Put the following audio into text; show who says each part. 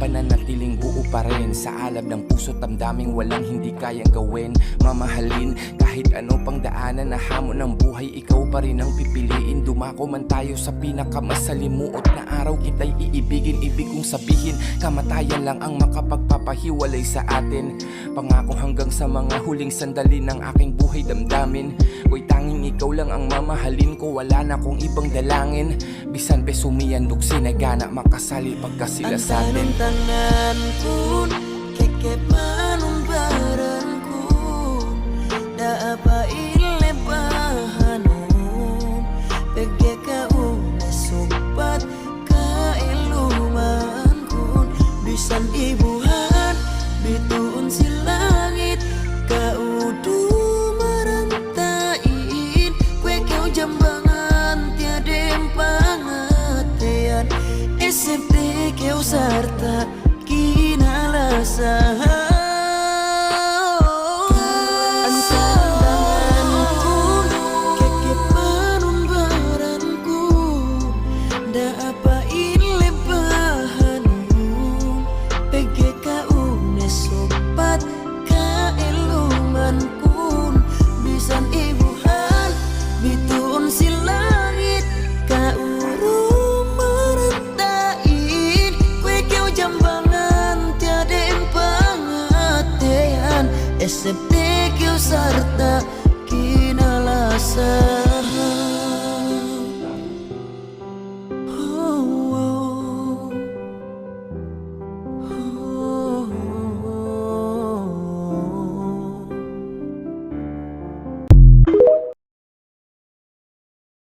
Speaker 1: pananatiling buo pa rin sa alab ng puso't damdaming walang hindi kayang gawin. Mamahalin kahit ano pang daanan na hamon ng buhay, ikaw pa rin ang pipiliin. Dumako man tayo sa pinakamasalimuot na araw, kita'y iibigin. Ibig kong sabihin, kamatayan lang ang makapagpapahiwalay sa atin. Pangako hanggang sa mga huling sandali ng aking buhay damdamin, ko'y tanging ikaw lang ang mamahalin ko, wala na kong ibang dalangin. Bisan pe sumiyandok sinagana makasali pagkasila sa atin.
Speaker 2: Ang tangan kun kekepanumbaran kun daapa ilebahanon pege kauna sobat kailuman kun bisan ibuhan bituun si langit kaudu marantain kue kau jambangan tiada pangatean SMP kau sarta kinalasahan. Ang tandanganku kekepanumbaranku daapa